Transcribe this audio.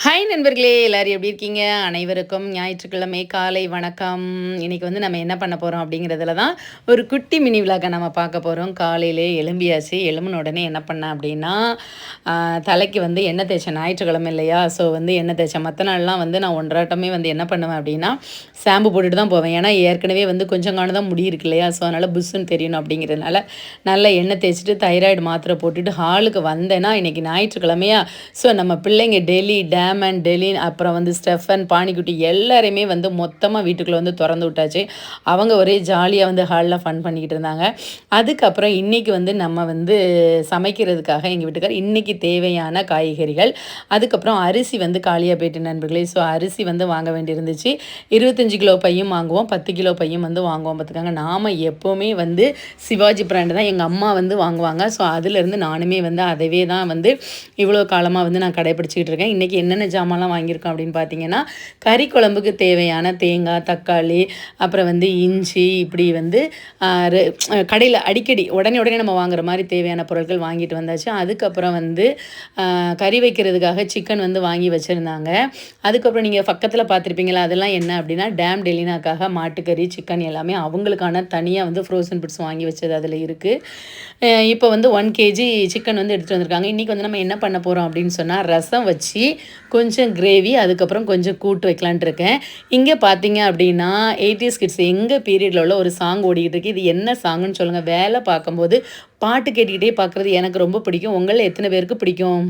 Hi நண்பர்களே! எல்லாரும் எப்படி இருக்கீங்க? அனைவருக்கும் ஞாயிற்றுக்கிழமை காலை வணக்கம். இன்னைக்கு வந்து நம்ம என்ன பண்ண போறோம் அப்படிங்கிறதுல தான் ஒரு குட்டி மினி விலாக நம்ம பார்க்க போறோம். காலையிலே எழும்பியாச்சு. எழும்புன உடனே என்ன பண்ணேன் அப்படின்னா, தலைக்கு வந்து எண்ணெய் தேய்ச்சேன். ஞாயிற்றுக்கிழமை இல்லையா? ஸோ வந்து எண்ணெய் தேய்ச்சேன். மத்த நாள்லாம் வந்து நான் ஒன்றாட்டமே வந்து என்ன பண்ணுவேன் அப்படின்னா, ஷாம்பு போட்டுட்டு தான் போவேன். ஏன்னா ஏற்கனவே வந்து கொஞ்சம் காண தான் முடி இருக்கு இல்லையா? ஸோ அதனால புஸ்ஸுன்னு தெரியணும் அப்படிங்கிறதுனால, நல்லா எண்ணெய் தேய்ச்சுட்டு தைராய்டு மாத்திரை போட்டுட்டு ஹாலுக்கு வந்தேன்னா, இன்னைக்கு ஞாயிற்றுக்கிழமையா, ஸோ நம்ம பிள்ளைங்க டெல்லி, டேமன், டெலின் அப்புறம் வந்து ஸ்டெஃபன், பானிக்குட்டி எல்லாரையுமே வந்து மொத்தமா வீட்டுக்குள்ள வந்து தொறந்து விட்டாச்சு. அவங்க ஒரே ஜாலியா வந்து ஹால்ல ஃபன் பண்ணிக்கிட்டு இருந்தாங்க. அதுக்கப்புறம் இன்னைக்கு வந்து நம்ம வந்து சமைக்கிறதுக்காக எங்க வீட்டுக்காரர் இன்னைக்கு தேவையான காய்கறிகள், அதுக்கப்புறம் அரிசி வந்து காலியா போயிட்டு நண்பர்களே. ஸோ அரிசி வந்து வாங்க வேண்டியிருந்துச்சு. 25 கிலோ பையும் வாங்குவோம், 10 கிலோ பையும் வந்து வாங்குவோம் பார்த்துக்கோங்க. நாம எப்பவுமே வந்து சிவாஜி பிராண்ட் தான் எங்க அம்மா வந்து வாங்குவாங்க. ஸோ அதுலேருந்து நானுமே வந்து அதவே தான் வந்து இவ்வளோ காலமா வந்து நான் கடைபிடிச்சுக்கிட்டு இருக்கேன். இன்னைக்கு என்னென்ன ஜாமான்லாம் வாங்கியிருக்கோம் அப்படின்னு பார்த்தீங்கன்னா, கறி குழம்புக்கு தேவையான தேங்காய், தக்காளி, அப்புறம் வந்து இஞ்சி இப்படி வந்து அ ரெ கடையில அடிக்கடி உடனே உடனே நம்ம வாங்குற மாரி தேவையான பொருட்கள் வாங்கிட்டு வந்தாச்சு. அதுக்கப்புறம் வந்து கறி வைக்கிறதுக்காக சிக்கன் வந்து வாங்கி வச்சிருந்தாங்க. அதுக்கப்புறம் நீங்க பக்கத்துல பார்த்துருப்பீங்களா, அதெல்லாம் என்ன அப்படின்னா, டேம் டெலினாக்காக மாட்டுக்கறி, சிக்கன் எல்லாமே அவங்களுக்கான தனியா வந்து ஃப்ரோசன் பிட்ஸ் வாங்கி வச்சது அதில இருக்கு. இப்போ வந்து 1 கேஜி சிக்கன் வந்து எடுத்துட்டு வந்திருக்காங்க. இன்னைக்கு வந்து நம்ம என்ன பண்ண போறோம் அப்படின்னு சொன்னா, ரசம் வச்சு கொஞ்சம் கிரேவி, அதுக்கப்புறம் கொஞ்சம் கூட்டு வைக்கலான்ட்டு இருக்கேன். இங்க பார்த்தீங்க அப்படின்னா, 80ஸ் கிட்ஸ் எங்க பீரியட்ல உள்ள ஒரு சாங் ஓடிக்கிட்டு இருக்கு. இது என்ன சாங்குன்னு சொல்லுங்க. வேலை பார்க்கும்போது பாட்டு கேட்டுக்கிட்டே பார்க்குறது எனக்கு ரொம்ப பிடிக்கும். உங்கள எத்தன பேருக்கு பிடிக்கும்?